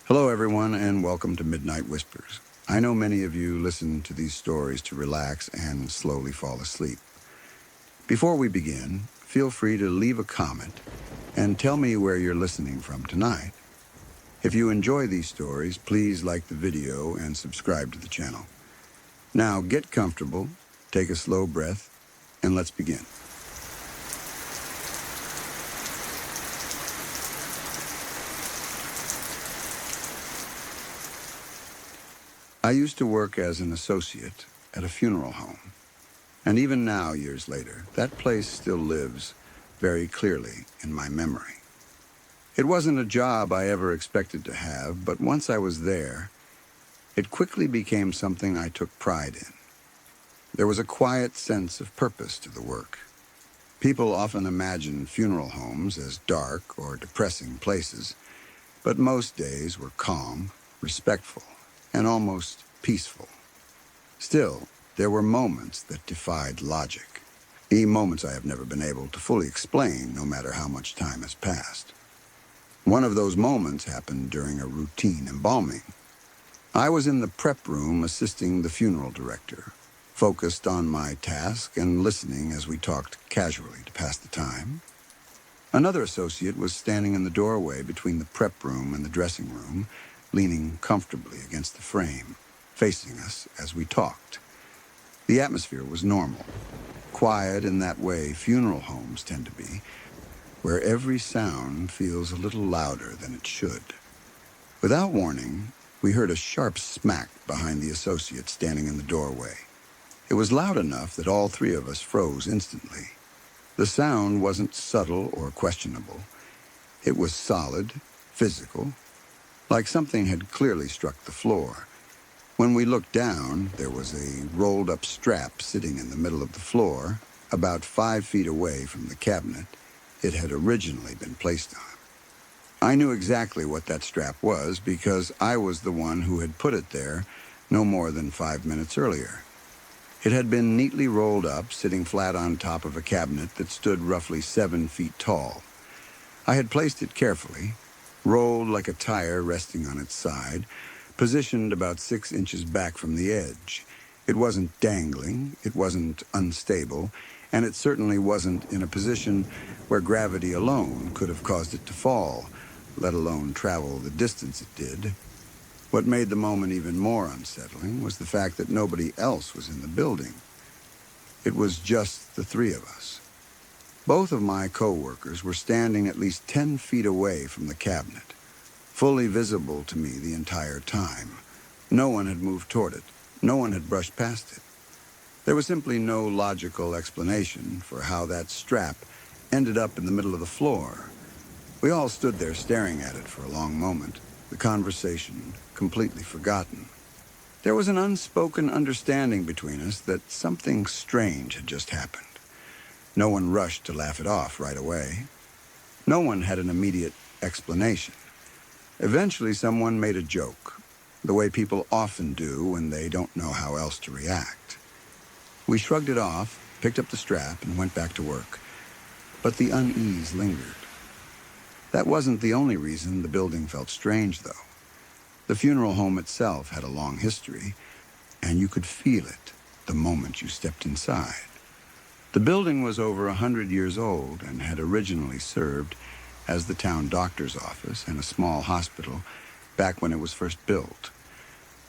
Hello, everyone, and welcome to Midnight Whispers. I know many of you listen to these stories to relax and slowly fall asleep. Before we begin, feel free to leave a comment and tell me where you're listening from tonight. If you enjoy these stories, please like the video and subscribe to the channel. Now, get comfortable, take a slow breath, and let's begin. I used to work as an associate at a funeral home. And even now, years later, that place still lives very clearly in my memory. It wasn't a job I ever expected to have, but once I was there, it quickly became something I took pride in. There was a quiet sense of purpose to the work. People often imagine funeral homes as dark or depressing places, but most days were calm, respectful, and almost peaceful. Still, there were moments that defied logic. Moments I have never been able to fully explain, no matter how much time has passed. One of those moments happened during a routine embalming. I was in the prep room assisting the funeral director, focused on my task and listening as we talked casually to pass the time. Another associate was standing in the doorway between the prep room and the dressing room, leaning comfortably against the frame, facing us as we talked. The atmosphere was normal, quiet in that way funeral homes tend to be, where every sound feels a little louder than it should. Without warning, we heard a sharp smack behind the associate standing in the doorway. It was loud enough that all three of us froze instantly. The sound wasn't subtle or questionable. It was solid, physical, like something had clearly struck the floor. When we looked down, there was a rolled-up strap sitting in the middle of the floor, about 5 feet away from the cabinet it had originally been placed on. I knew exactly what that strap was because I was the one who had put it there no more than 5 minutes earlier. It had been neatly rolled up, sitting flat on top of a cabinet that stood roughly 7 feet tall. I had placed it carefully, rolled like a tire resting on its side, positioned about 6 inches back from the edge. It wasn't dangling, it wasn't unstable, and it certainly wasn't in a position where gravity alone could have caused it to fall, let alone travel the distance it did. What made the moment even more unsettling was the fact that nobody else was in the building. It was just the three of us. Both of my co-workers were standing at least 10 feet away from the cabinet, fully visible to me the entire time. No one had moved toward it. No one had brushed past it. There was simply no logical explanation for how that strap ended up in the middle of the floor. We all stood there staring at it for a long moment, the conversation completely forgotten. There was an unspoken understanding between us that something strange had just happened. No one rushed to laugh it off right away. No one had an immediate explanation. Eventually, someone made a joke, the way people often do when they don't know how else to react. We shrugged it off, picked up the strap, and went back to work. But the unease lingered. That wasn't the only reason the building felt strange, though. The funeral home itself had a long history, and you could feel it the moment you stepped inside. The building was over 100 years old and had originally served as the town doctor's office and a small hospital back when it was first built.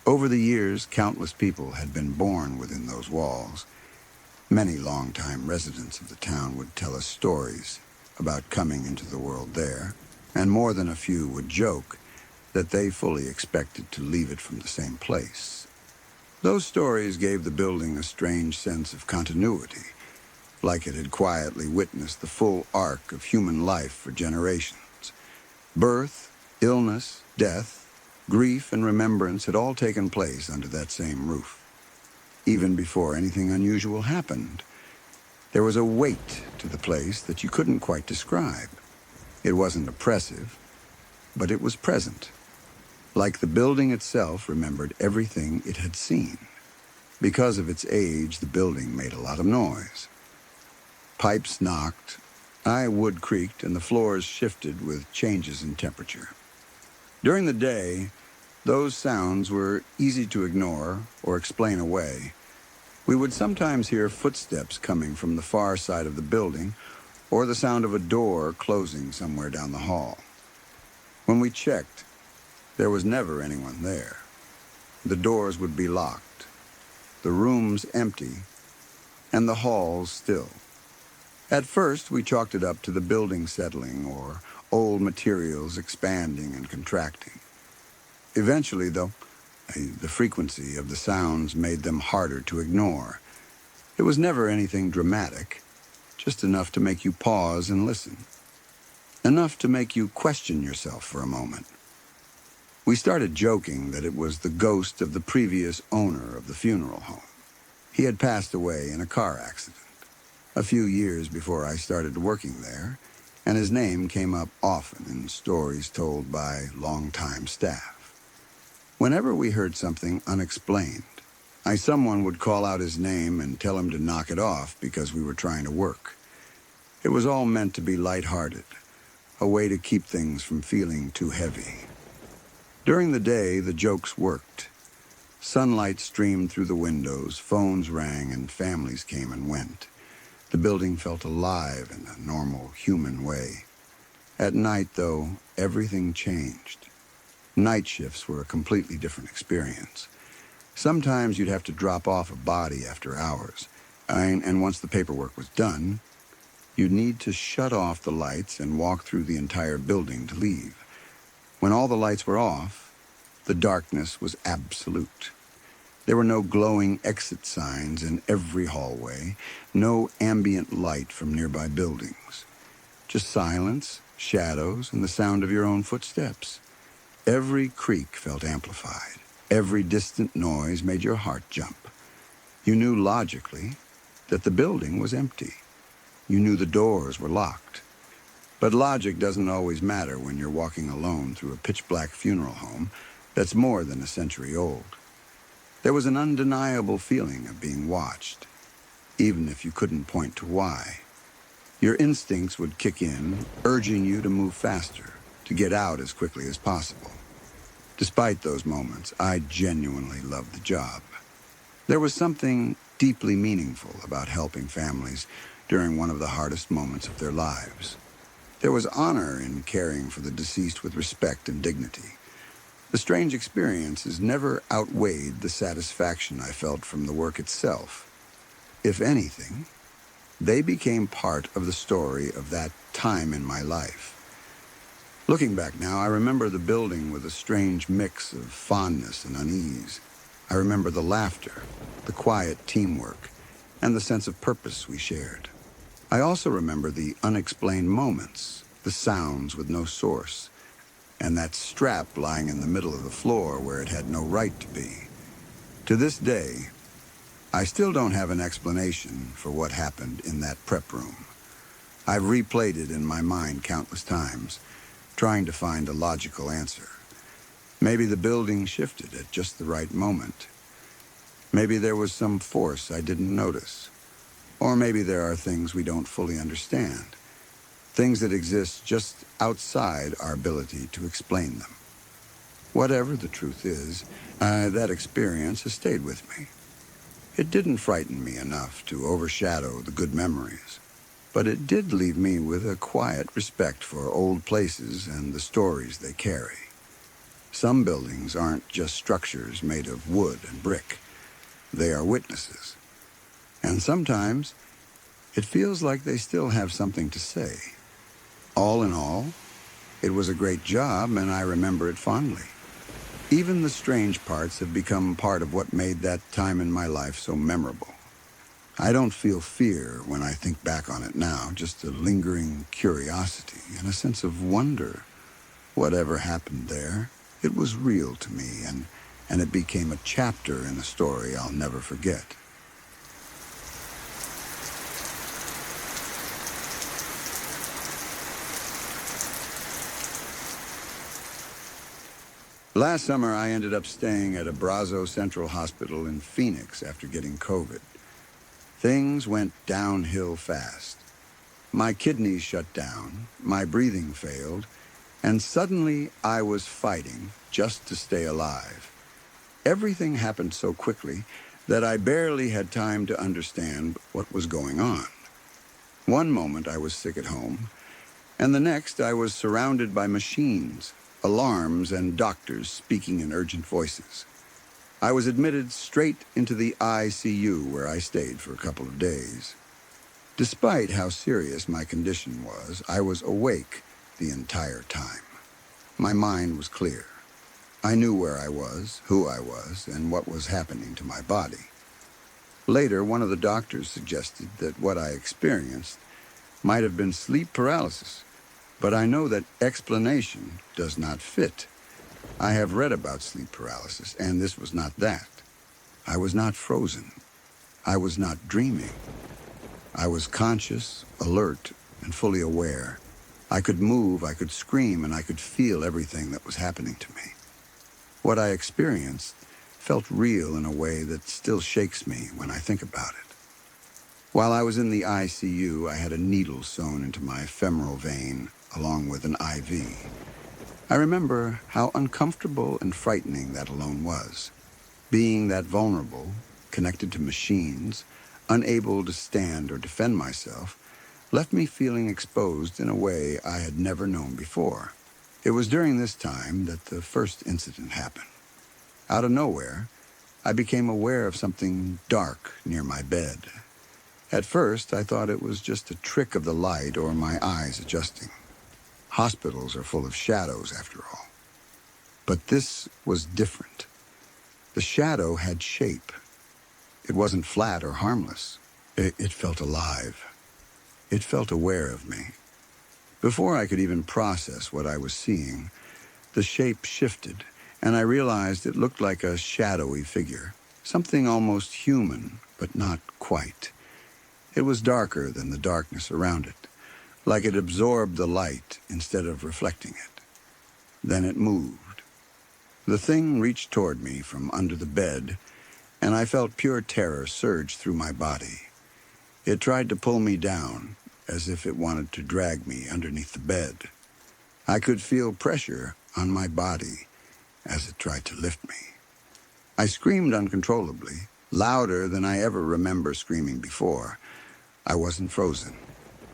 Over the years, countless people had been born within those walls. Many longtime residents of the town would tell us stories about coming into the world there, and more than a few would joke that they fully expected to leave it from the same place. Those stories gave the building a strange sense of continuity, like it had quietly witnessed the full arc of human life for generations. Birth, illness, death, grief, and remembrance had all taken place under that same roof. Even before anything unusual happened, there was a weight to the place that you couldn't quite describe. It wasn't oppressive, but it was present. Like the building itself remembered everything it had seen. Because of its age, the building made a lot of noise. Pipes knocked, wood creaked, and the floors shifted with changes in temperature. During the day, those sounds were easy to ignore or explain away. We would sometimes hear footsteps coming from the far side of the building or the sound of a door closing somewhere down the hall. When we checked, there was never anyone there. The doors would be locked, the rooms empty, and the halls still. At first, we chalked it up to the building settling or old materials expanding and contracting. Eventually, though, the frequency of the sounds made them harder to ignore. It was never anything dramatic, just enough to make you pause and listen. Enough to make you question yourself for a moment. We started joking that it was the ghost of the previous owner of the funeral home. He had passed away in a car accident a few years before I started working there, and his name came up often in stories told by longtime staff. Whenever we heard something unexplained, someone would call out his name and tell him to knock it off because we were trying to work. It was all meant to be lighthearted, a way to keep things from feeling too heavy. During the day, the jokes worked. Sunlight streamed through the windows, phones rang, and families came and went. The building felt alive in a normal human way. At night, though, everything changed. Night shifts were a completely different experience. Sometimes you'd have to drop off a body after hours, and once the paperwork was done, you'd need to shut off the lights and walk through the entire building to leave. When all the lights were off, the darkness was absolute. There were no glowing exit signs in every hallway, no ambient light from nearby buildings. Just silence, shadows, and the sound of your own footsteps. Every creak felt amplified. Every distant noise made your heart jump. You knew logically that the building was empty. You knew the doors were locked. But logic doesn't always matter when you're walking alone through a pitch-black funeral home that's more than a century old. There was an undeniable feeling of being watched, even if you couldn't point to why. Your instincts would kick in, urging you to move faster, to get out as quickly as possible. Despite those moments, I genuinely loved the job. There was something deeply meaningful about helping families during one of the hardest moments of their lives. There was honor in caring for the deceased with respect and dignity. The strange experiences never outweighed the satisfaction I felt from the work itself. If anything, they became part of the story of that time in my life. Looking back now, I remember the building with a strange mix of fondness and unease. I remember the laughter, the quiet teamwork, and the sense of purpose we shared. I also remember the unexplained moments, the sounds with no source, and that strap lying in the middle of the floor where it had no right to be. To this day, I still don't have an explanation for what happened in that prep room. I've replayed it in my mind countless times, trying to find a logical answer. Maybe the building shifted at just the right moment. Maybe there was some force I didn't notice. Or maybe there are things we don't fully understand. Things that exist just outside our ability to explain them. Whatever the truth is, that experience has stayed with me. It didn't frighten me enough to overshadow the good memories, but it did leave me with a quiet respect for old places and the stories they carry. Some buildings aren't just structures made of wood and brick. They are witnesses. And sometimes, it feels like they still have something to say. All in all, it was a great job, and I remember it fondly. Even the strange parts have become part of what made that time in my life so memorable. I don't feel fear when I think back on it now, just a lingering curiosity and a sense of wonder. Whatever happened there, it was real to me, and it became a chapter in a story I'll never forget. Last summer, I ended up staying at a Brazo Central Hospital in Phoenix after getting COVID. Things went downhill fast. My kidneys shut down, my breathing failed, And suddenly I was fighting just to stay alive. Everything happened so quickly that I barely had time to understand what was going on. One moment I was sick at home, and the next I was surrounded by machines, alarms, and doctors speaking in urgent voices. I was admitted straight into the ICU where I stayed for a couple of days. Despite how serious my condition was, I was awake the entire time. My mind was clear. I knew where I was, who I was, and what was happening to my body. Later, one of the doctors suggested that what I experienced might have been sleep paralysis, but I know that explanation does not fit. I have read about sleep paralysis, and this was not that. I was not frozen. I was not dreaming. I was conscious, alert, and fully aware. I could move, I could scream, and I could feel everything that was happening to me. What I experienced felt real in a way that still shakes me when I think about it. While I was in the ICU, I had a needle sewn into my femoral vein, along with an IV. I remember how uncomfortable and frightening that alone was. Being that vulnerable, connected to machines, unable to stand or defend myself, left me feeling exposed in a way I had never known before. It was during this time that the first incident happened. Out of nowhere, I became aware of something dark near my bed. At first, I thought it was just a trick of the light or my eyes adjusting. Hospitals are full of shadows, after all. But this was different. The shadow had shape. It wasn't flat or harmless. It felt alive. It felt aware of me. Before I could even process what I was seeing, the shape shifted, and I realized it looked like a shadowy figure, something almost human, but not quite. It was darker than the darkness around it, like it absorbed the light instead of reflecting it. Then it moved. The thing reached toward me from under the bed, and I felt pure terror surge through my body. It tried to pull me down, as if it wanted to drag me underneath the bed. I could feel pressure on my body as it tried to lift me. I screamed uncontrollably, louder than I ever remember screaming before. I wasn't frozen.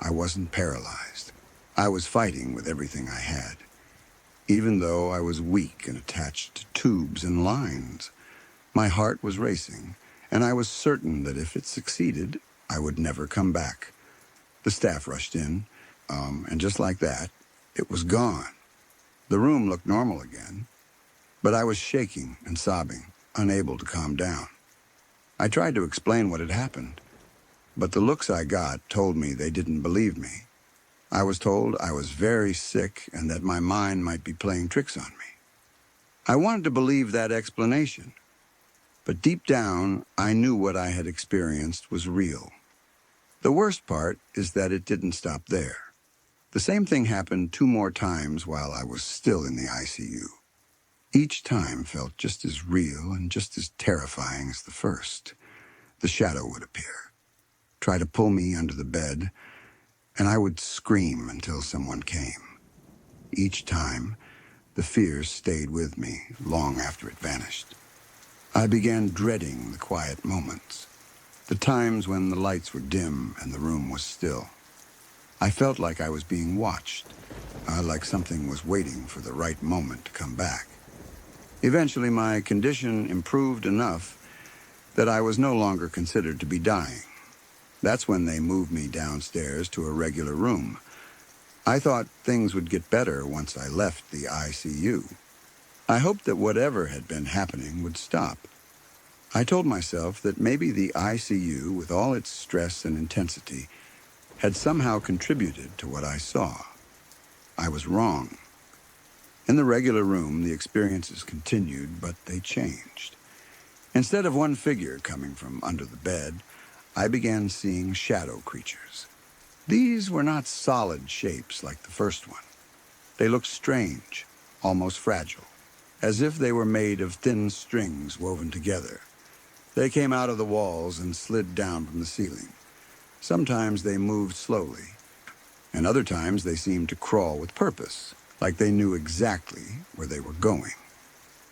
I wasn't paralyzed. I was fighting with everything I had, even though I was weak and attached to tubes and lines. My heart was racing, and I was certain that if it succeeded, I would never come back. The staff rushed in, and just like that, it was gone. The room looked normal again, but I was shaking and sobbing, unable to calm down. I tried to explain what had happened, but the looks I got told me they didn't believe me. I was told I was very sick and that my mind might be playing tricks on me. I wanted to believe that explanation, but deep down, I knew what I had experienced was real. The worst part is that it didn't stop there. The same thing happened 2 more times while I was still in the ICU. Each time felt just as real and just as terrifying as the first. The shadow would appear, try to pull me under the bed, and I would scream until someone came. Each time, the fears stayed with me long after it vanished. I began dreading the quiet moments, the times when the lights were dim and the room was still. I felt like I was being watched, like something was waiting for the right moment to come back. Eventually, my condition improved enough that I was no longer considered to be dying. That's when they moved me downstairs to a regular room. I thought things would get better once I left the ICU. I hoped that whatever had been happening would stop. I told myself that maybe the ICU, with all its stress and intensity, had somehow contributed to what I saw. I was wrong. In the regular room, the experiences continued, but they changed. Instead of one figure coming from under the bed, I began seeing shadow creatures. These were not solid shapes like the first one. They looked strange, almost fragile, as if they were made of thin strings woven together. They came out of the walls and slid down from the ceiling. Sometimes they moved slowly, and other times they seemed to crawl with purpose, like they knew exactly where they were going.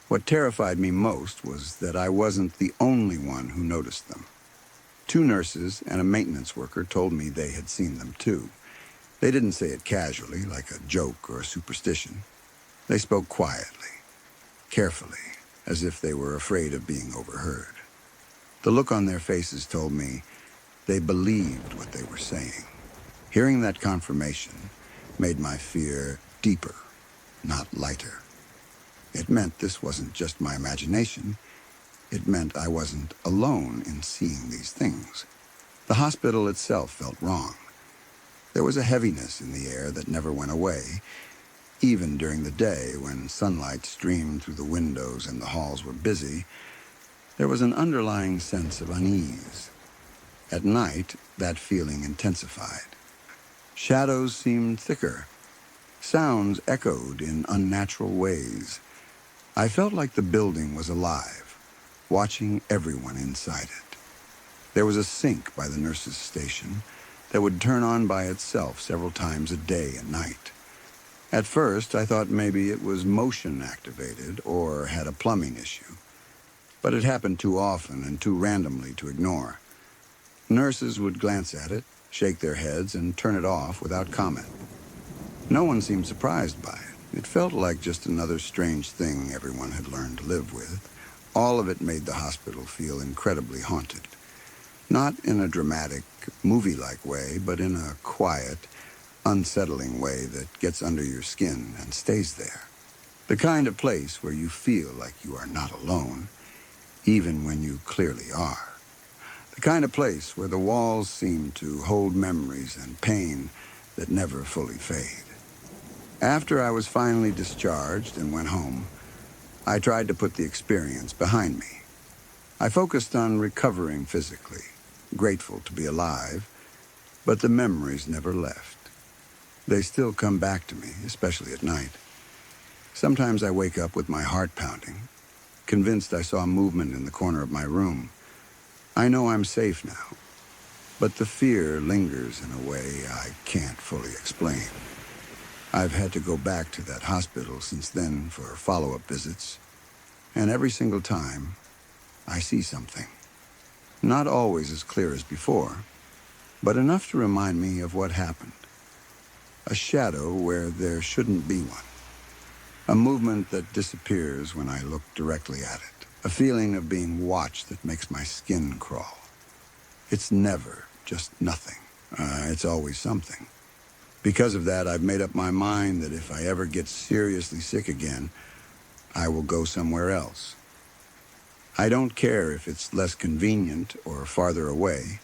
What terrified me most was that I wasn't the only one who noticed them. Two nurses and a maintenance worker told me they had seen them too. They didn't say it casually, like a joke or a superstition. They spoke quietly, carefully, as if they were afraid of being overheard. The look on their faces told me they believed what they were saying. Hearing that confirmation made my fear deeper, not lighter. It meant this wasn't just my imagination. It meant I wasn't alone in seeing these things. The hospital itself felt wrong. There was a heaviness in the air that never went away, even during the day when sunlight streamed through the windows and the halls were busy. There was an underlying sense of unease. At night, that feeling intensified. Shadows seemed thicker. Sounds echoed in unnatural ways. I felt like the building was alive, watching everyone inside it. There was a sink by the nurses' station that would turn on by itself several times a day and night. At first, I thought maybe it was motion activated or had a plumbing issue, but it happened too often and too randomly to ignore. Nurses would glance at it, shake their heads, and turn it off without comment. No one seemed surprised by it. It felt like just another strange thing everyone had learned to live with. All of it made the hospital feel incredibly haunted. Not in a dramatic, movie-like way, but in a quiet, unsettling way that gets under your skin and stays there. The kind of place where you feel like you are not alone, even when you clearly are. The kind of place where the walls seem to hold memories and pain that never fully fade. After I was finally discharged and went home, I tried to put the experience behind me. I focused on recovering physically, grateful to be alive, but the memories never left. They still come back to me, especially at night. Sometimes I wake up with my heart pounding, convinced I saw movement in the corner of my room. I know I'm safe now, but the fear lingers in a way I can't fully explain. I've had to go back to that hospital since then for follow-up visits, and every single time, I see something. Not always as clear as before, but enough to remind me of what happened. A shadow where there shouldn't be one. A movement that disappears when I look directly at it. A feeling of being watched that makes my skin crawl. It's never just nothing. It's always something. Because of that, I've made up my mind that if I ever get seriously sick again, I will go somewhere else. I don't care if it's less convenient or farther away.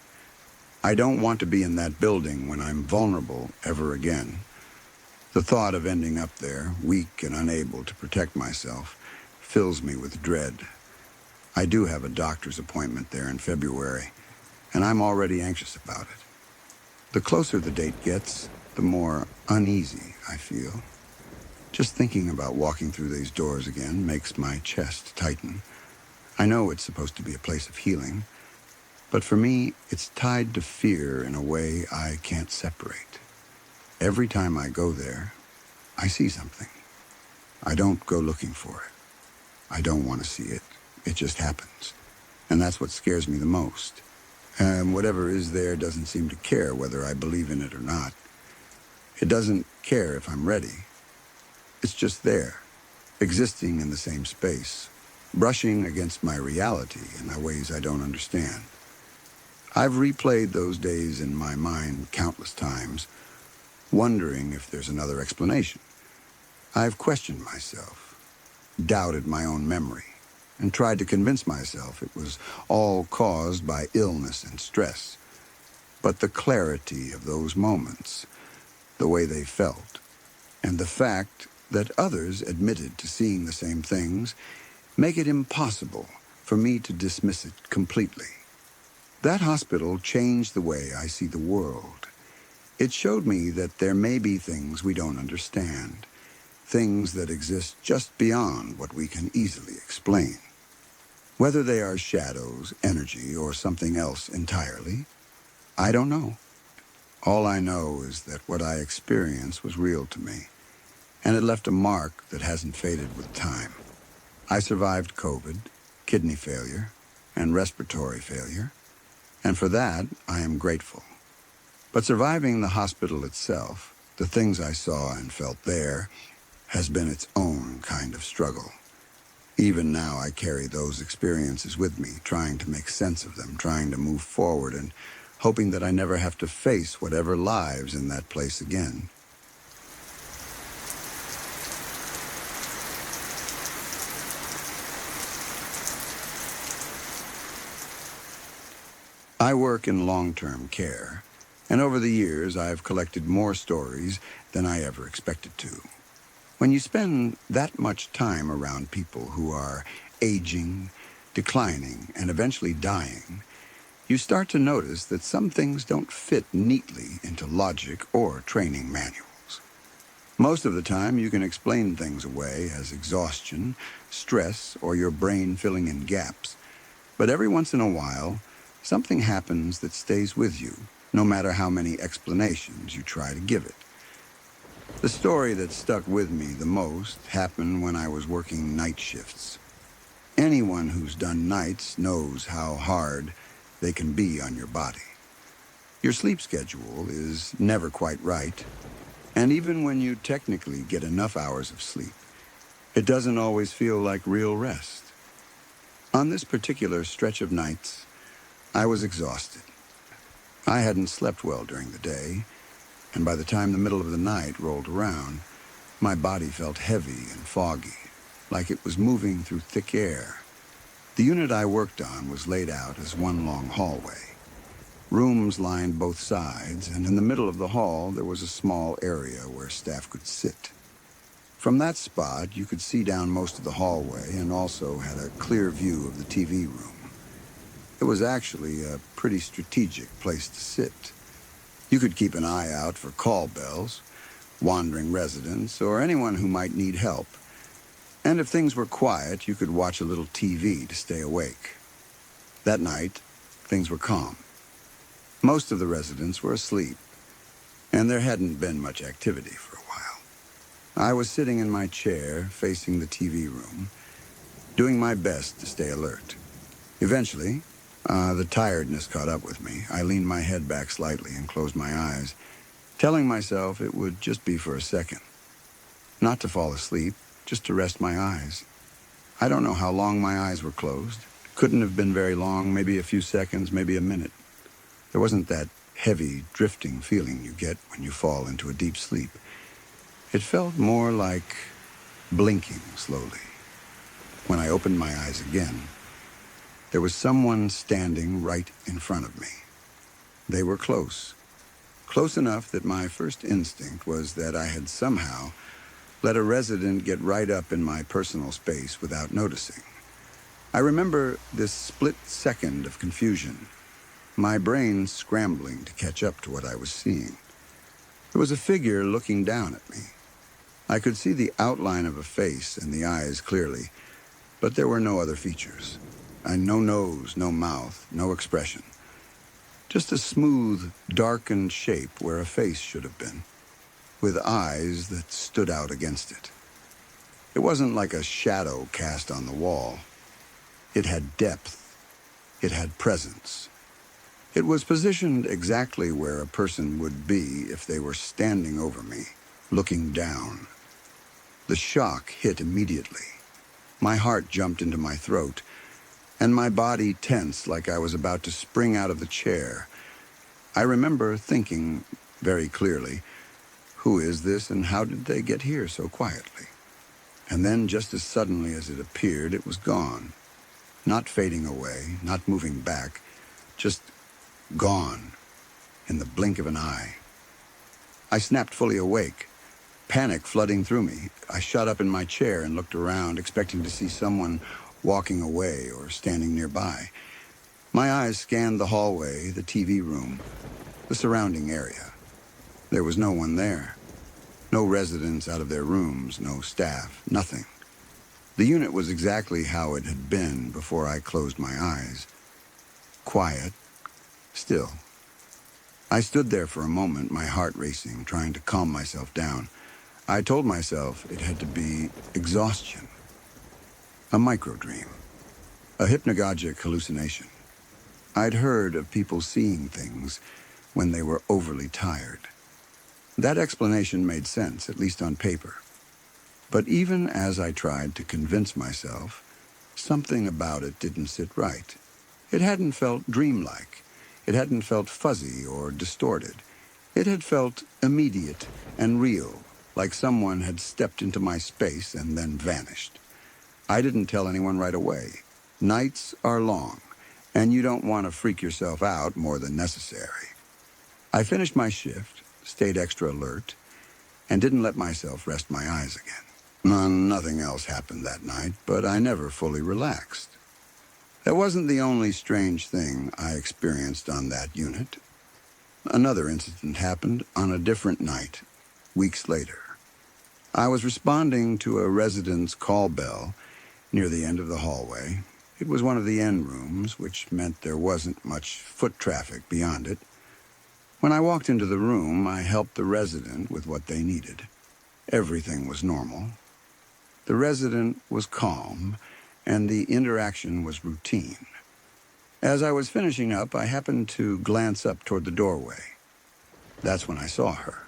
I don't want to be in that building when I'm vulnerable ever again. The thought of ending up there, weak and unable to protect myself, fills me with dread. I do have a doctor's appointment there in February, and I'm already anxious about it. The closer the date gets, the more uneasy I feel. Just thinking about walking through these doors again makes my chest tighten. I know it's supposed to be a place of healing, but for me, it's tied to fear in a way I can't separate. Every time I go there, I see something. I don't go looking for it. I don't want to see it. It just happens. And that's what scares me the most. And whatever is there doesn't seem to care whether I believe in it or not. It doesn't care if I'm ready. It's just there, existing in the same space, brushing against my reality in ways I don't understand. I've replayed those days in my mind countless times, wondering if there's another explanation. I've questioned myself, doubted my own memory, and tried to convince myself it was all caused by illness and stress. But the clarity of those moments, the way they felt, and the fact that others admitted to seeing the same things, make it impossible for me to dismiss it completely. That hospital changed the way I see the world. It showed me that there may be things we don't understand, things that exist just beyond what we can easily explain. Whether they are shadows, energy, or something else entirely, I don't know. All I know is that what I experienced was real to me, and it left a mark that hasn't faded with time. I survived COVID, kidney failure, and respiratory failure, and for that I am grateful. But surviving the hospital itself, the things I saw and felt there, has been its own kind of struggle. Even now I carry those experiences with me, trying to make sense of them, trying to move forward, and hoping that I never have to face whatever lies in that place again. I work in long-term care, and over the years I've collected more stories than I ever expected to. When you spend that much time around people who are aging, declining, and eventually dying, you start to notice that some things don't fit neatly into logic or training manuals. Most of the time, you can explain things away as exhaustion, stress, or your brain filling in gaps. But every once in a while, something happens that stays with you, no matter how many explanations you try to give it. The story that stuck with me the most happened when I was working night shifts. Anyone who's done nights knows how hard they can be on your body. Your sleep schedule is never quite right, and even when you technically get enough hours of sleep, it doesn't always feel like real rest. On this particular stretch of nights, I was exhausted. I hadn't slept well during the day, and by the time the middle of the night rolled around, my body felt heavy and foggy, like it was moving through thick air. The unit I worked on was laid out as one long hallway. Rooms lined both sides, and in the middle of the hall there was a small area where staff could sit. From that spot, you could see down most of the hallway and also had a clear view of the TV room. It was actually a pretty strategic place to sit. You could keep an eye out for call bells, wandering residents, or anyone who might need help. And if things were quiet, you could watch a little TV to stay awake. That night, things were calm. Most of the residents were asleep, and there hadn't been much activity for a while. I was sitting in my chair, facing the TV room, doing my best to stay alert. Eventually, the tiredness caught up with me. I leaned my head back slightly and closed my eyes, telling myself it would just be for a second. Not to fall asleep, just to rest my eyes. I don't know how long my eyes were closed. Couldn't have been very long, maybe a few seconds, maybe a minute. There wasn't that heavy, drifting feeling you get when you fall into a deep sleep. It felt more like blinking slowly. When I opened my eyes again, there was someone standing right in front of me. They were close. Close enough that my first instinct was that I had somehow let a resident get right up in my personal space without noticing. I remember this split second of confusion, my brain scrambling to catch up to what I was seeing. There was a figure looking down at me. I could see the outline of a face and the eyes clearly, but there were no other features. No nose, no mouth, no expression. Just a smooth, darkened shape where a face should have been, with eyes that stood out against it. It wasn't like a shadow cast on the wall. It had depth. It had presence. It was positioned exactly where a person would be if they were standing over me, looking down. The shock hit immediately. My heart jumped into my throat, and my body tensed like I was about to spring out of the chair. I remember thinking very clearly, who is this and how did they get here so quietly? And then just as suddenly as it appeared, it was gone. Not fading away, not moving back, just gone in the blink of an eye. I snapped fully awake, panic flooding through me. I shot up in my chair and looked around, expecting to see someone walking away or standing nearby. My eyes scanned the hallway, the TV room, the surrounding area. There was no one there. No residents out of their rooms, no staff, nothing. The unit was exactly how it had been before I closed my eyes. Quiet, still. I stood there for a moment, my heart racing, trying to calm myself down. I told myself it had to be exhaustion, a microdream, a hypnagogic hallucination. I'd heard of people seeing things when they were overly tired. That explanation made sense, at least on paper. But even as I tried to convince myself, something about it didn't sit right. It hadn't felt dreamlike. It hadn't felt fuzzy or distorted. It had felt immediate and real, like someone had stepped into my space and then vanished. I didn't tell anyone right away. Nights are long, and you don't want to freak yourself out more than necessary. I finished my shift, stayed extra alert, and didn't let myself rest my eyes again. Nothing else happened that night, but I never fully relaxed. That wasn't the only strange thing I experienced on that unit. Another incident happened on a different night, weeks later. I was responding to a resident's call bell near the end of the hallway. It was one of the end rooms, which meant there wasn't much foot traffic beyond it. When I walked into the room, I helped the resident with what they needed. Everything was normal. The resident was calm, and the interaction was routine. As I was finishing up, I happened to glance up toward the doorway. That's when I saw her.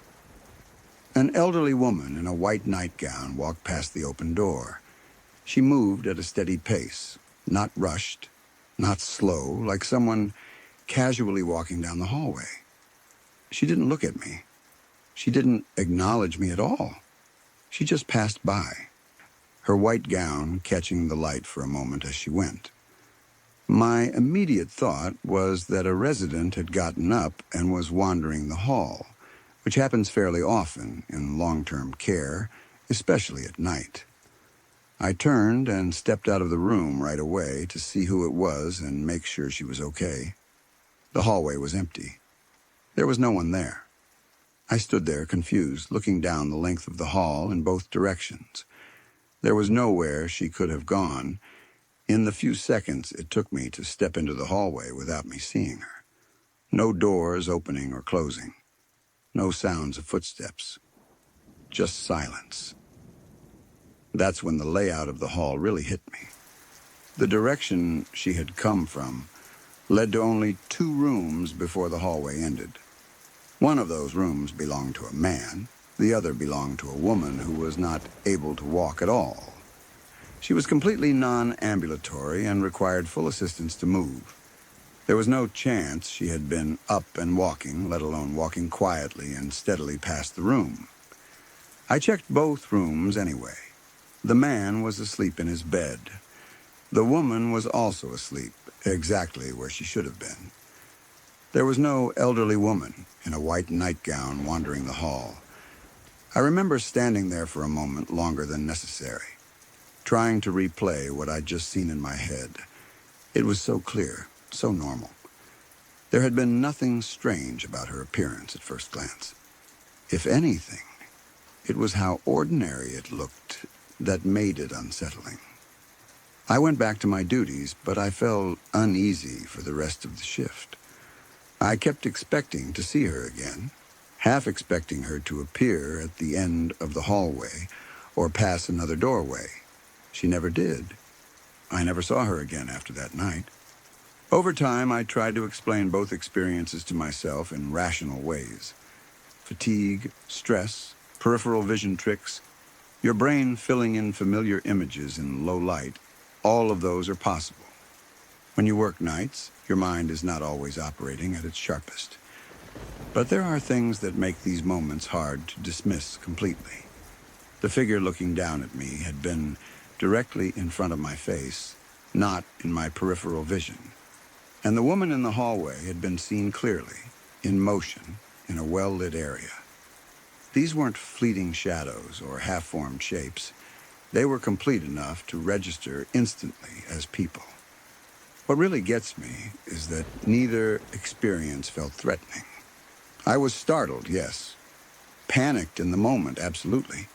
An elderly woman in a white nightgown walked past the open door. She moved at a steady pace, not rushed, not slow, like someone casually walking down the hallway. She didn't look at me. She didn't acknowledge me at all. She just passed by, her white gown catching the light for a moment as she went. My immediate thought was that a resident had gotten up and was wandering the hall, which happens fairly often in long-term care, especially at night. I turned and stepped out of the room right away to see who it was and make sure she was okay. The hallway was empty. There was no one there. I stood there confused, looking down the length of the hall in both directions. There was nowhere she could have gone. In the few seconds it took me to step into the hallway without me seeing her. No doors opening or closing. No sounds of footsteps. Just silence. That's when the layout of the hall really hit me. The direction she had come from led to only 2 rooms before the hallway ended. One of those rooms belonged to a man. The other belonged to a woman who was not able to walk at all. She was completely non-ambulatory and required full assistance to move. There was no chance she had been up and walking, let alone walking quietly and steadily past the room. I checked both rooms anyway. The man was asleep in his bed. The woman was also asleep, exactly where she should have been. There was no elderly woman in a white nightgown wandering the hall. I remember standing there for a moment longer than necessary, trying to replay what I'd just seen in my head. It was so clear, so normal. There had been nothing strange about her appearance at first glance. If anything, it was how ordinary it looked that made it unsettling. I went back to my duties, but I felt uneasy for the rest of the shift. I kept expecting to see her again, half expecting her to appear at the end of the hallway or pass another doorway. She never did. I never saw her again after that night. Over time, I tried to explain both experiences to myself in rational ways. Fatigue, stress, peripheral vision tricks, your brain filling in familiar images in low light, all of those are possible. When you work nights, your mind is not always operating at its sharpest. But there are things that make these moments hard to dismiss completely. The figure looking down at me had been directly in front of my face, not in my peripheral vision. And the woman in the hallway had been seen clearly, in motion, in a well-lit area. These weren't fleeting shadows or half-formed shapes. They were complete enough to register instantly as people. What really gets me is that neither experience felt threatening. I was startled, yes. Panicked in the moment, absolutely.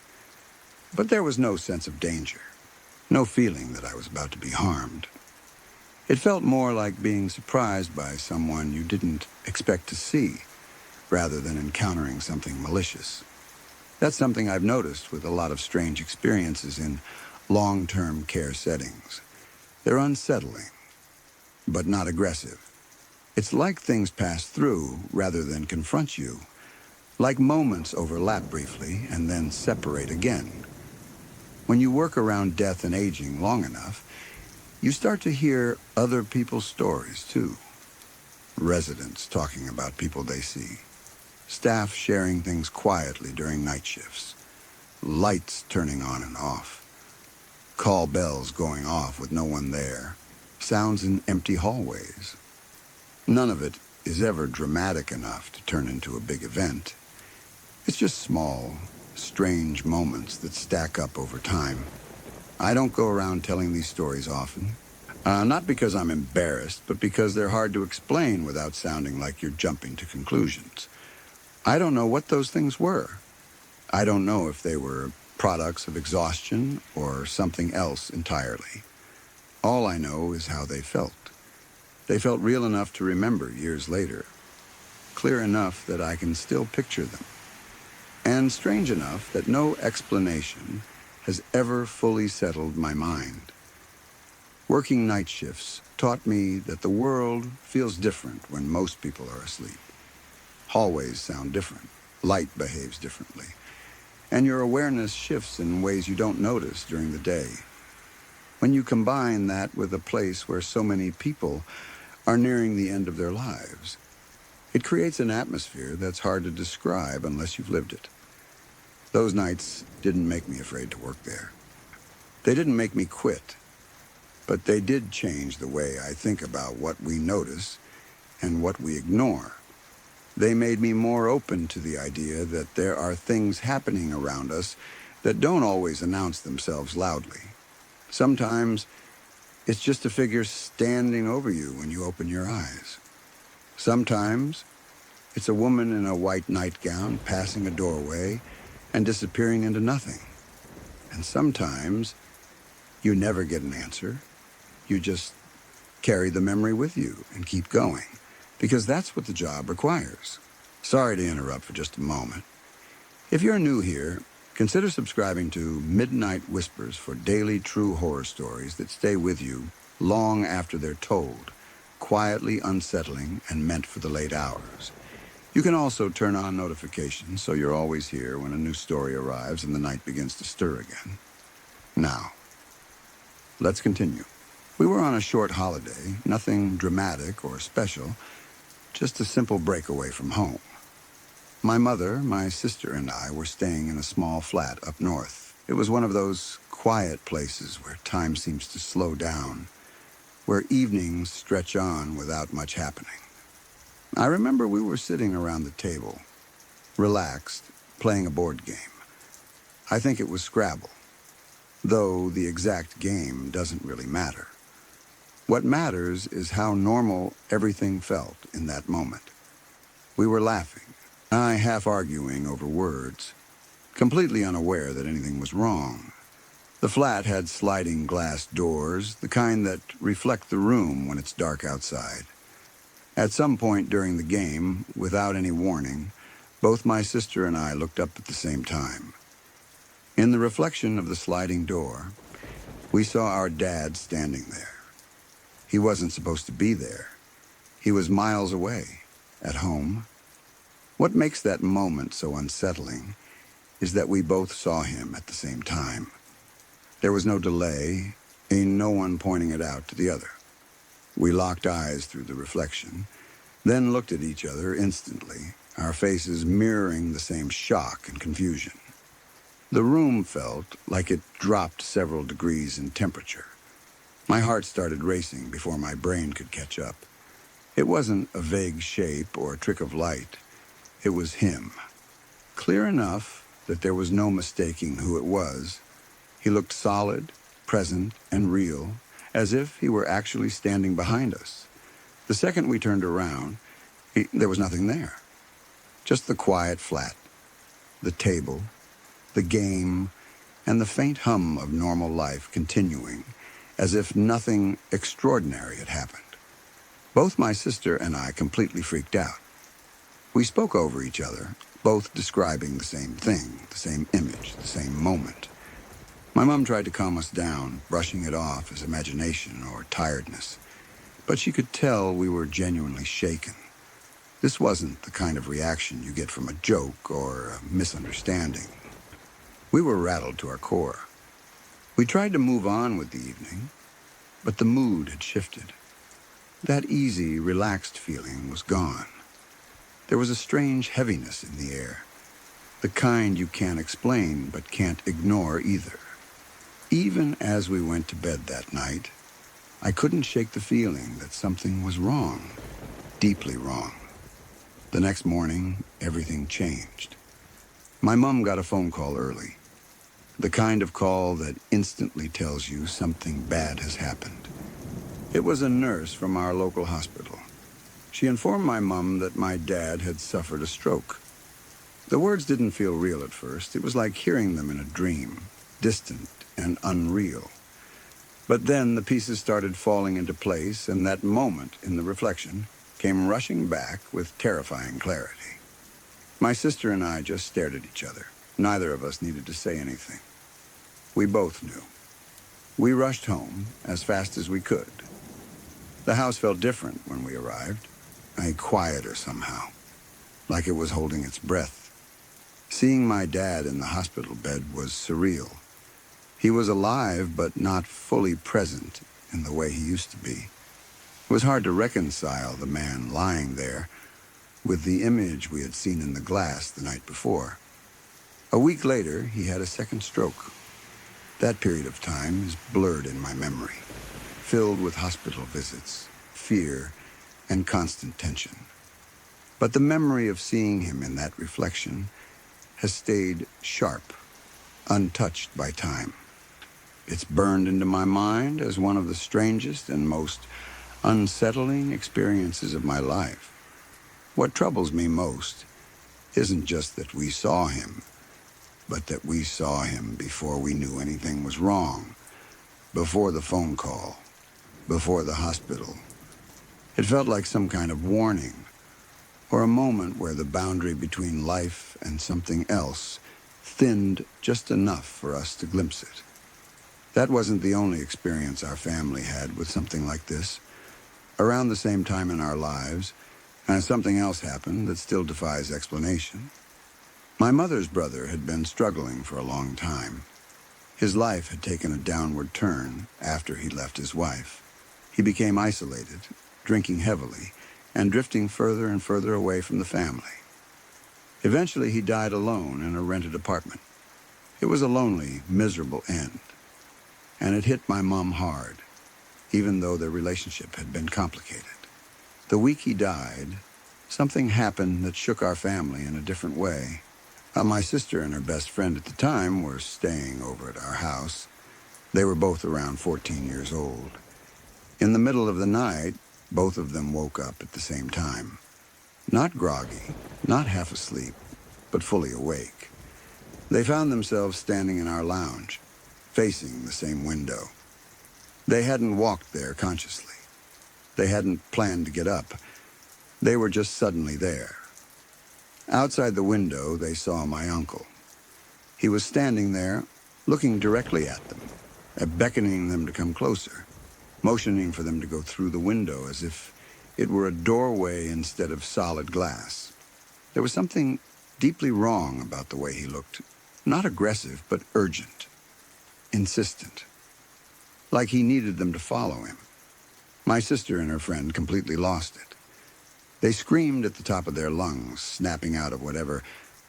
But there was no sense of danger. No feeling that I was about to be harmed. It felt more like being surprised by someone you didn't expect to see, rather than encountering something malicious. That's something I've noticed with a lot of strange experiences in long-term care settings. They're unsettling, but not aggressive. It's like things pass through rather than confront you, like moments overlap briefly and then separate again. When you work around death and aging long enough, you start to hear other people's stories too. Residents talking about people they see. Staff sharing things quietly during night shifts. Lights turning on and off. Call bells going off with no one there. Sounds in empty hallways. None of it is ever dramatic enough to turn into a big event. It's just small, strange moments that stack up over time. I don't go around telling these stories often. Not because I'm embarrassed, but because they're hard to explain without sounding like you're jumping to conclusions. I don't know what those things were. I don't know if they were products of exhaustion or something else entirely. All I know is how they felt. They felt real enough to remember years later, clear enough that I can still picture them, and strange enough that no explanation has ever fully settled my mind. Working night shifts taught me that the world feels different when most people are asleep. Hallways sound different, light behaves differently, and your awareness shifts in ways you don't notice during the day. When you combine that with a place where so many people are nearing the end of their lives, it creates an atmosphere that's hard to describe unless you've lived it. Those nights didn't make me afraid to work there. They didn't make me quit, but they did change the way I think about what we notice and what we ignore. They made me more open to the idea that there are things happening around us that don't always announce themselves loudly. Sometimes it's just a figure standing over you when you open your eyes. Sometimes it's a woman in a white nightgown passing a doorway and disappearing into nothing. And sometimes you never get an answer. You just carry the memory with you and keep going, because that's what the job requires. Sorry to interrupt for just a moment. If you're new here, consider subscribing to Midnight Whispers for daily true horror stories that stay with you long after they're told, quietly unsettling and meant for the late hours. You can also turn on notifications so you're always here when a new story arrives and the night begins to stir again. Now, let's continue. We were on a short holiday, nothing dramatic or special, just a simple breakaway from home. My mother, my sister, and I were staying in a small flat up north. It was one of those quiet places where time seems to slow down, where evenings stretch on without much happening. I remember we were sitting around the table, relaxed, playing a board game. I think it was Scrabble, though the exact game doesn't really matter. What matters is how normal everything felt in that moment. We were laughing, I half arguing over words, completely unaware that anything was wrong. The flat had sliding glass doors, the kind that reflect the room when it's dark outside. At some point during the game, without any warning, both my sister and I looked up at the same time. In the reflection of the sliding door, we saw our dad standing there. He wasn't supposed to be there. He was miles away, at home. What makes that moment so unsettling is that we both saw him at the same time. There was no delay, and no one pointing it out to the other. We locked eyes through the reflection, then looked at each other instantly, our faces mirroring the same shock and confusion. The room felt like it dropped several degrees in temperature. My heart started racing before my brain could catch up. It wasn't a vague shape or a trick of light. It was him. Clear enough that there was no mistaking who it was. He looked solid, present, and real, as if he were actually standing behind us. The second we turned around, there was nothing there. Just the quiet flat, the table, the game, and the faint hum of normal life continuing, as if nothing extraordinary had happened. Both my sister and I completely freaked out. We spoke over each other, both describing the same thing, the same image, the same moment. My mom tried to calm us down, brushing it off as imagination or tiredness, but she could tell we were genuinely shaken. This wasn't the kind of reaction you get from a joke or a misunderstanding. We were rattled to our core. We tried to move on with the evening, but the mood had shifted. That easy, relaxed feeling was gone. There was a strange heaviness in the air, the kind you can't explain but can't ignore either. Even as we went to bed that night, I couldn't shake the feeling that something was wrong, deeply wrong. The next morning, everything changed. My mom got a phone call early, the kind of call that instantly tells you something bad has happened. It was a nurse from our local hospital. She informed my mom that my dad had suffered a stroke. The words didn't feel real at first. It was like hearing them in a dream, distant and unreal. But then the pieces started falling into place, and that moment in the reflection came rushing back with terrifying clarity. My sister and I just stared at each other. Neither of us needed to say anything. We both knew. We rushed home as fast as we could. The house felt different when we arrived, quieter somehow, like it was holding its breath. Seeing my dad in the hospital bed was surreal. He was alive, but not fully present in the way he used to be. It was hard to reconcile the man lying there with the image we had seen in the glass the night before. A week later, he had a second stroke. That period of time is blurred in my memory, filled with hospital visits, fear, and constant tension. But the memory of seeing him in that reflection has stayed sharp, untouched by time. It's burned into my mind as one of the strangest and most unsettling experiences of my life. What troubles me most isn't just that we saw him, but that we saw him before we knew anything was wrong, before the phone call, before the hospital. It felt like some kind of warning, or a moment where the boundary between life and something else thinned just enough for us to glimpse it. That wasn't the only experience our family had with something like this. Around the same time in our lives, something else happened that still defies explanation. My mother's brother had been struggling for a long time. His life had taken a downward turn after he left his wife. He became isolated, drinking heavily, and drifting further and further away from the family. Eventually, he died alone in a rented apartment. It was a lonely, miserable end. And it hit my mom hard, even though their relationship had been complicated. The week he died, something happened that shook our family in a different way. My sister and her best friend at the time were staying over at our house. They were both around 14 years old. In the middle of the night, both of them woke up at the same time. Not groggy, not half asleep, but fully awake. They found themselves standing in our lounge, facing the same window. They hadn't walked there consciously. They hadn't planned to get up. They were just suddenly there. Outside the window, they saw my uncle. He was standing there, looking directly at them, beckoning them to come closer, motioning for them to go through the window as if it were a doorway instead of solid glass. There was something deeply wrong about the way he looked. Not aggressive, but urgent, insistent, like he needed them to follow him. My sister and her friend completely lost it. They screamed at the top of their lungs, snapping out of whatever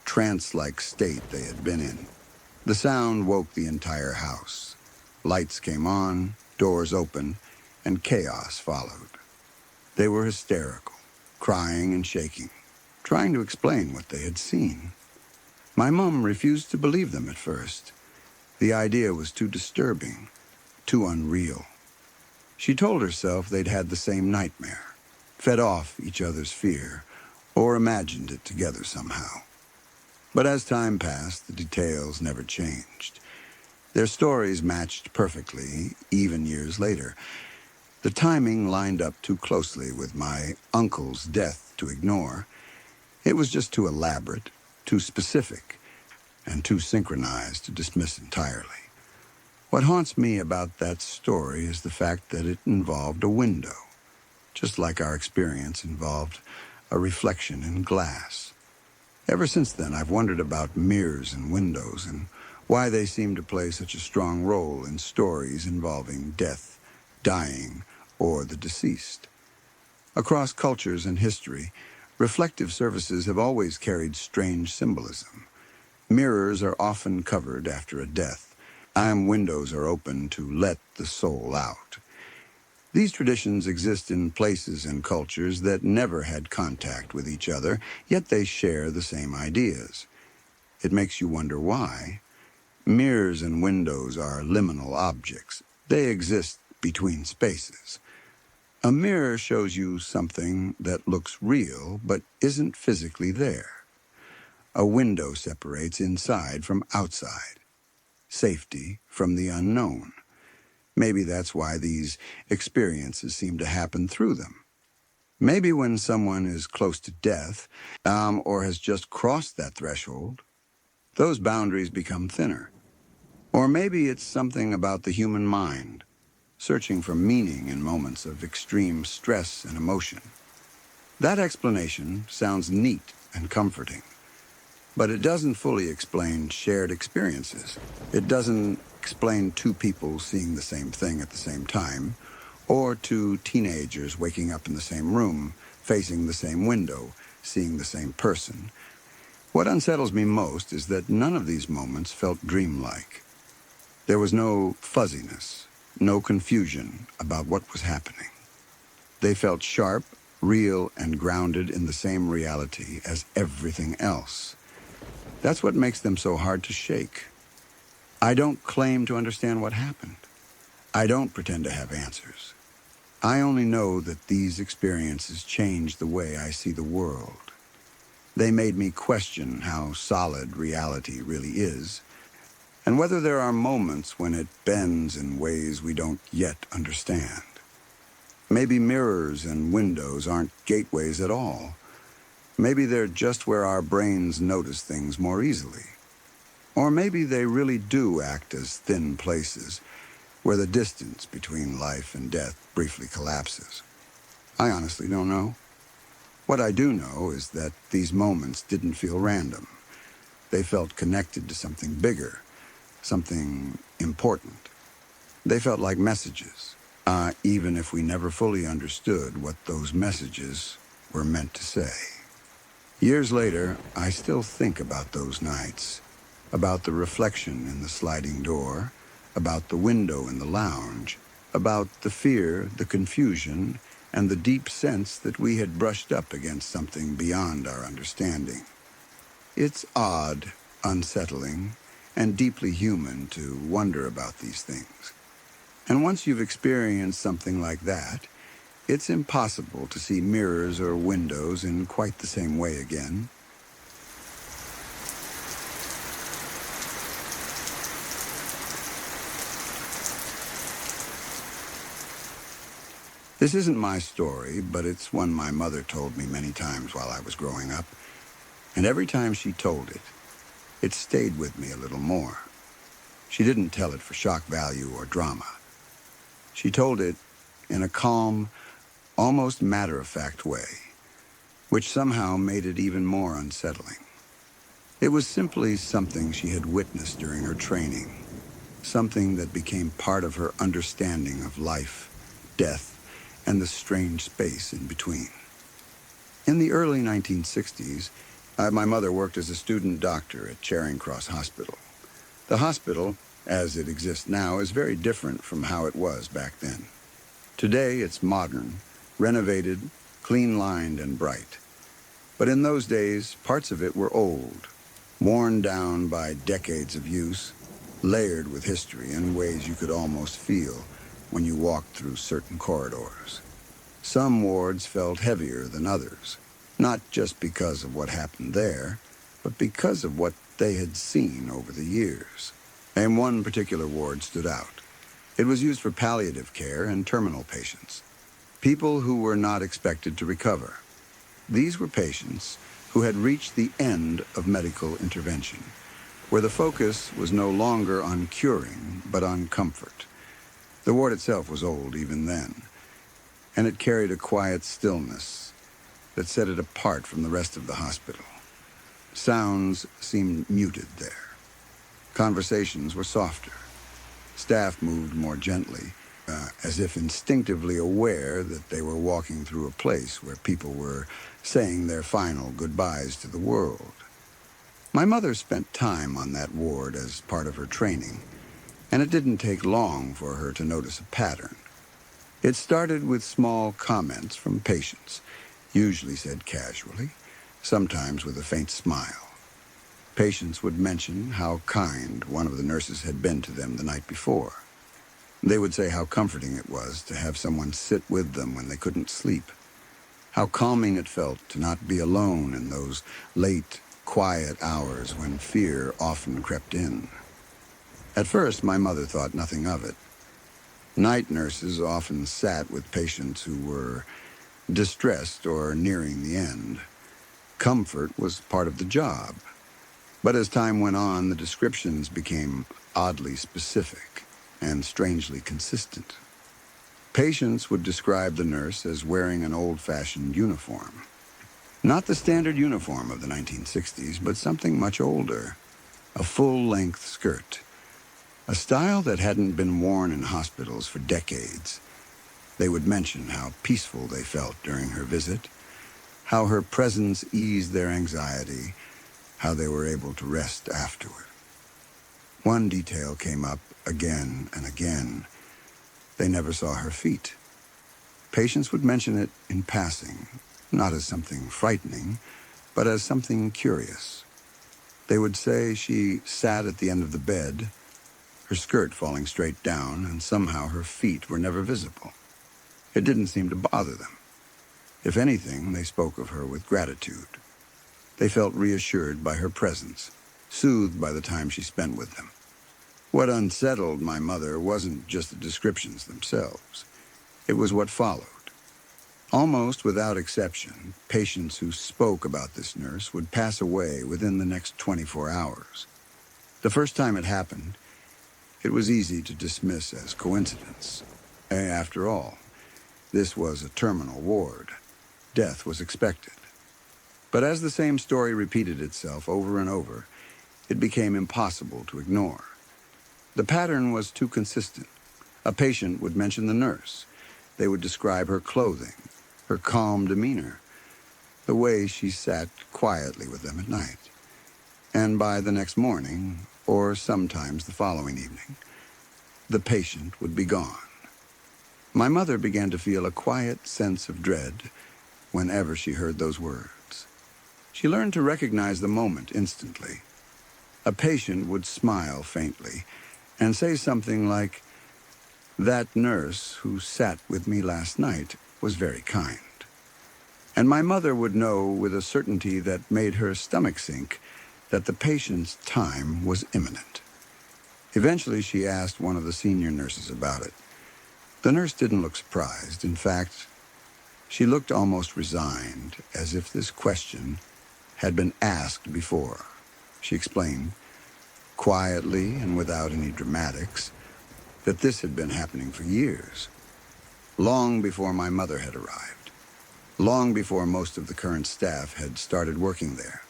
trance-like state they had been in. The sound woke the entire house. Lights came on, doors opened, and chaos followed. They were hysterical, crying and shaking, trying to explain what they had seen. My mom refused to believe them at first. The idea was too disturbing, too unreal. She told herself they'd had the same nightmare, fed off each other's fear, or imagined it together somehow. But as time passed, the details never changed. Their stories matched perfectly, even years later. The timing lined up too closely with my uncle's death to ignore. It was just too elaborate, too specific, and too synchronized to dismiss entirely. What haunts me about that story is the fact that it involved a window, just like our experience involved a reflection in glass. Ever since then, I've wondered about mirrors and windows and why they seem to play such a strong role in stories involving death, dying, or the deceased. Across cultures and history, reflective surfaces have always carried strange symbolism. Mirrors are often covered after a death, and windows are open to let the soul out. These traditions exist in places and cultures that never had contact with each other, yet they share the same ideas. It makes you wonder why. Mirrors and windows are liminal objects. They exist between spaces. A mirror shows you something that looks real but isn't physically there. A window separates inside from outside, safety from the unknown. Maybe that's why these experiences seem to happen through them. Maybe when someone is close to death, or has just crossed that threshold, those boundaries become thinner. Or maybe it's something about the human mind, searching for meaning in moments of extreme stress and emotion. That explanation sounds neat and comforting, but it doesn't fully explain shared experiences. It doesn't explain two people seeing the same thing at the same time, or two teenagers waking up in the same room, facing the same window, seeing the same person. What unsettles me most is that none of these moments felt dreamlike. There was no fuzziness, no confusion about what was happening. They felt sharp, real, and grounded in the same reality as everything else. That's what makes them so hard to shake. I don't claim to understand what happened. I don't pretend to have answers. I only know that these experiences changed the way I see the world. They made me question how solid reality really is, and whether there are moments when it bends in ways we don't yet understand. Maybe mirrors and windows aren't gateways at all. Maybe they're just where our brains notice things more easily. Or maybe they really do act as thin places, where the distance between life and death briefly collapses. I honestly don't know. What I do know is that these moments didn't feel random. They felt connected to something bigger, something important. They felt like messages, even if we never fully understood what those messages were meant to say. Years later, I still think about those nights, about the reflection in the sliding door, about the window in the lounge, about the fear, the confusion, and the deep sense that we had brushed up against something beyond our understanding. It's odd, unsettling, and deeply human to wonder about these things. And once you've experienced something like that, it's impossible to see mirrors or windows in quite the same way again. This isn't my story, but it's one my mother told me many times while I was growing up. And every time she told it, it stayed with me a little more. She didn't tell it for shock value or drama. She told it in a calm, almost matter-of-fact way, which somehow made it even more unsettling. It was simply something she had witnessed during her training, something that became part of her understanding of life, death, and the strange space in between. In the early 1960s, my mother worked as a student doctor at Charing Cross Hospital. The hospital, as it exists now, is very different from how it was back then. Today, it's modern, renovated, clean-lined, and bright. But in those days, parts of it were old, worn down by decades of use, layered with history in ways you could almost feel when you walked through certain corridors. Some wards felt heavier than others, not just because of what happened there, but because of what they had seen over the years. And one particular ward stood out. It was used for palliative care and terminal patients, people who were not expected to recover. These were patients who had reached the end of medical intervention, where the focus was no longer on curing, but on comfort. The ward itself was old even then, and it carried a quiet stillness that set it apart from the rest of the hospital. Sounds seemed muted there. Conversations were softer. Staff moved more gently, as if instinctively aware that they were walking through a place where people were saying their final goodbyes to the world. My mother spent time on that ward as part of her training, and it didn't take long for her to notice a pattern. It started with small comments from patients, usually said casually, sometimes with a faint smile. Patients would mention how kind one of the nurses had been to them the night before. They would say how comforting it was to have someone sit with them when they couldn't sleep, how calming it felt to not be alone in those late, quiet hours when fear often crept in. At first, my mother thought nothing of it. Night nurses often sat with patients who were distressed or nearing the end. Comfort was part of the job. But as time went on, the descriptions became oddly specific and strangely consistent. Patients would describe the nurse as wearing an old-fashioned uniform. Not the standard uniform of the 1960s, but something much older. A full-length skirt. A style that hadn't been worn in hospitals for decades. They would mention how peaceful they felt during her visit, how her presence eased their anxiety, how they were able to rest afterward. One detail came up again and again. They never saw her feet. Patients would mention it in passing, not as something frightening, but as something curious. They would say she sat at the end of the bed, her skirt falling straight down, and somehow her feet were never visible. It didn't seem to bother them. If anything, they spoke of her with gratitude. They felt reassured by her presence, soothed by the time she spent with them. What unsettled my mother wasn't just the descriptions themselves. It was what followed. Almost without exception, patients who spoke about this nurse would pass away within the next 24 hours. The first time it happened, it was easy to dismiss as coincidence. After all, this was a terminal ward. Death was expected. But as the same story repeated itself over and over, it became impossible to ignore. The pattern was too consistent. A patient would mention the nurse. They would describe her clothing, her calm demeanor, the way she sat quietly with them at night. And by the next morning, or sometimes the following evening, the patient would be gone. My mother began to feel a quiet sense of dread whenever she heard those words. She learned to recognize the moment instantly. A patient would smile faintly and say something like, "That nurse who sat with me last night was very kind." And my mother would know with a certainty that made her stomach sink that the patient's time was imminent. Eventually, she asked one of the senior nurses about it. The nurse didn't look surprised. In fact, she looked almost resigned, as if this question had been asked before. She explained, quietly and without any dramatics, that this had been happening for years, long before my mother had arrived, long before most of the current staff had started working there.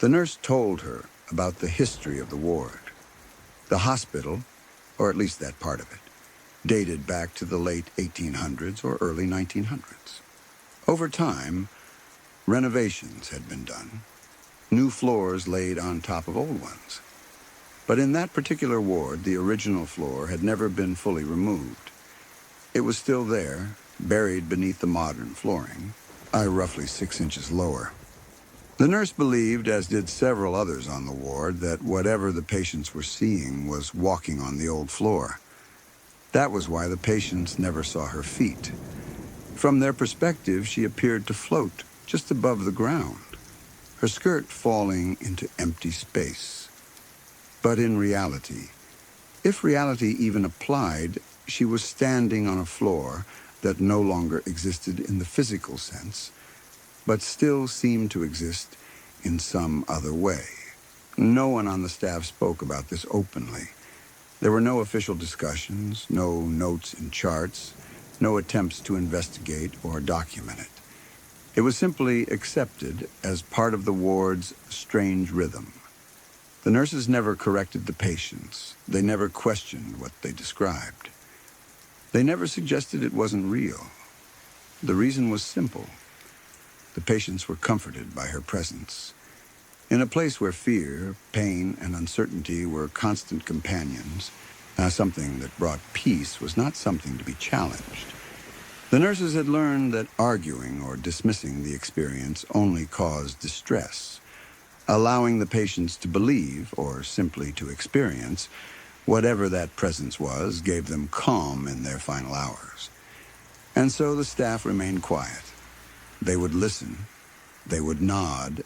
The nurse told her about the history of the ward. The hospital, or at least that part of it, dated back to the late 1800s or early 1900s. Over time, renovations had been done, new floors laid on top of old ones. But in that particular ward, the original floor had never been fully removed. It was still there, buried beneath the modern flooring, roughly 6 inches lower. The nurse believed, as did several others on the ward, that whatever the patients were seeing was walking on the old floor. That was why the patients never saw her feet. From their perspective, she appeared to float just above the ground, her skirt falling into empty space. But in reality, if reality even applied, she was standing on a floor that no longer existed in the physical sense, but still seemed to exist in some other way. No one on the staff spoke about this openly. There were no official discussions, no notes in charts, no attempts to investigate or document it. It was simply accepted as part of the ward's strange rhythm. The nurses never corrected the patients. They never questioned what they described. They never suggested it wasn't real. The reason was simple. The patients were comforted by her presence. In a place where fear, pain, and uncertainty were constant companions, something that brought peace was not something to be challenged. The nurses had learned that arguing or dismissing the experience only caused distress. Allowing the patients to believe, or simply to experience, whatever that presence was, gave them calm in their final hours. And so the staff remained quiet. They would listen, they would nod,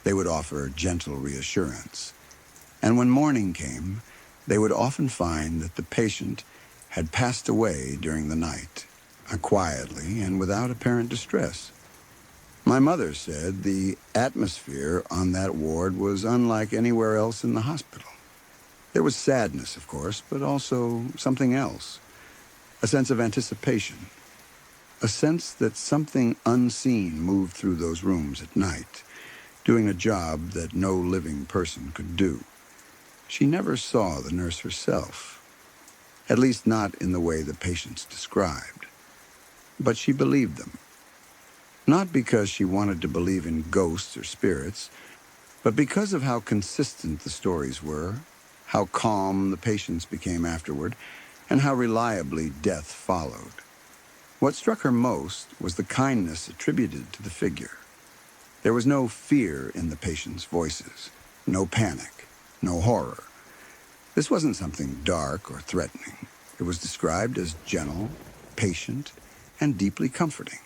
they would offer gentle reassurance. And when morning came, they would often find that the patient had passed away during the night, quietly and without apparent distress. My mother said the atmosphere on that ward was unlike anywhere else in the hospital. There was sadness, of course, but also something else, a sense of anticipation, a sense that something unseen moved through those rooms at night, doing a job that no living person could do. She never saw the nurse herself, at least not in the way the patients described. But she believed them. Not because she wanted to believe in ghosts or spirits, but because of how consistent the stories were, how calm the patients became afterward, and how reliably death followed. What struck her most was the kindness attributed to the figure. There was no fear in the patients' voices, no panic, no horror. This wasn't something dark or threatening. It was described as gentle, patient, and deeply comforting.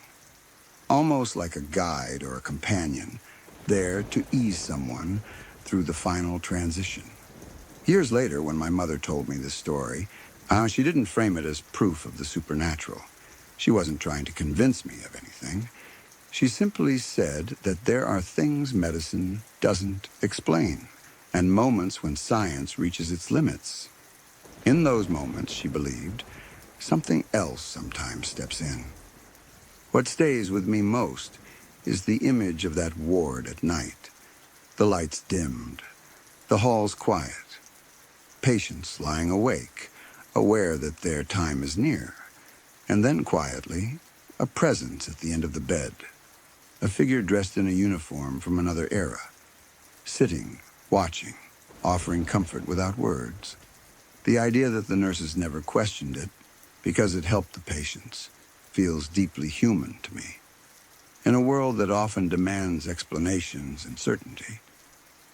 Almost like a guide or a companion, there to ease someone through the final transition. Years later, when my mother told me this story, she didn't frame it as proof of the supernatural. She wasn't trying to convince me of anything. She simply said that there are things medicine doesn't explain, and moments when science reaches its limits. In those moments, she believed, something else sometimes steps in. What stays with me most is the image of that ward at night. The lights dimmed, the halls quiet, patients lying awake, aware that their time is near, and then quietly, a presence at the end of the bed, a figure dressed in a uniform from another era, sitting, watching, offering comfort without words. The idea that the nurses never questioned it, because it helped the patients, feels deeply human to me. In a world that often demands explanations and certainty,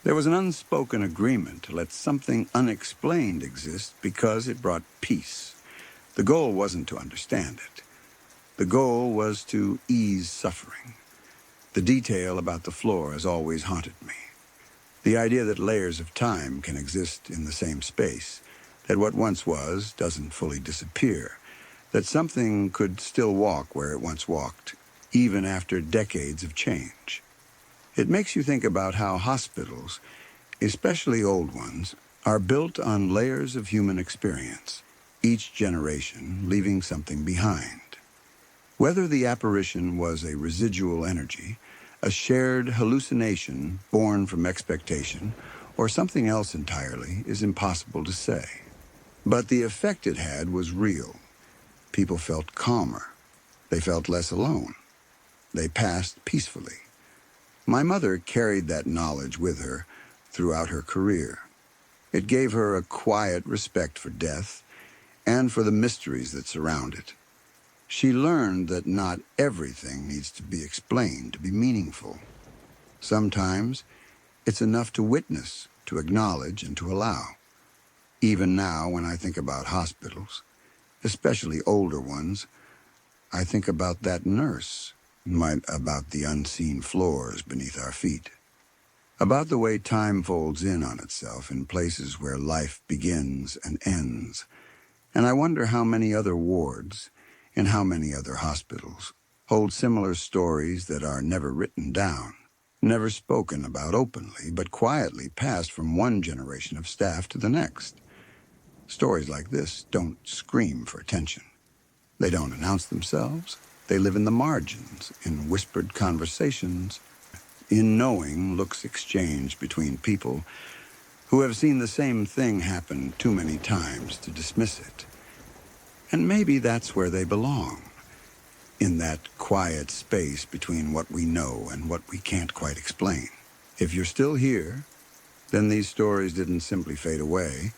there was an unspoken agreement to let something unexplained exist because it brought peace. The goal wasn't to understand it. The goal was to ease suffering. The detail about the floor has always haunted me. The idea that layers of time can exist in the same space, that what once was doesn't fully disappear, that something could still walk where it once walked, even after decades of change. It makes you think about how hospitals, especially old ones, are built on layers of human experience, each generation leaving something behind. Whether the apparition was a residual energy, a shared hallucination born from expectation, or something else entirely is impossible to say. But the effect it had was real. People felt calmer. They felt less alone. They passed peacefully. My mother carried that knowledge with her throughout her career. It gave her a quiet respect for death and for the mysteries that surround it. She learned that not everything needs to be explained to be meaningful. Sometimes it's enough to witness, to acknowledge, and to allow. Even now, when I think about hospitals, especially older ones, I think about that nurse, about the unseen floors beneath our feet, about the way time folds in on itself in places where life begins and ends. And I wonder how many other wards, in how many other hospitals, hold similar stories that are never written down. never spoken about openly, but quietly passed from one generation of staff to the next. Stories like this don't scream for attention. They don't announce themselves. They live in the margins, in whispered conversations, in knowing looks exchanged between people who have seen the same thing happen too many times to dismiss it. And maybe that's where they belong, in that quiet space between what we know and what we can't quite explain. If you're still here, then these stories didn't simply fade away.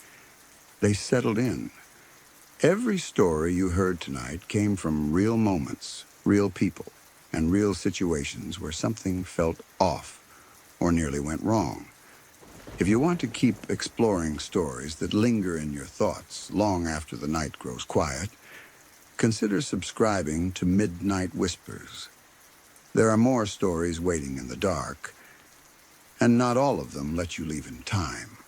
They settled in. Every story you heard tonight came from real moments, real people, and real situations where something felt off or nearly went wrong. If you want to keep exploring stories that linger in your thoughts long after the night grows quiet, consider subscribing to Midnight Whispers. There are more stories waiting in the dark, and not all of them let you leave in time.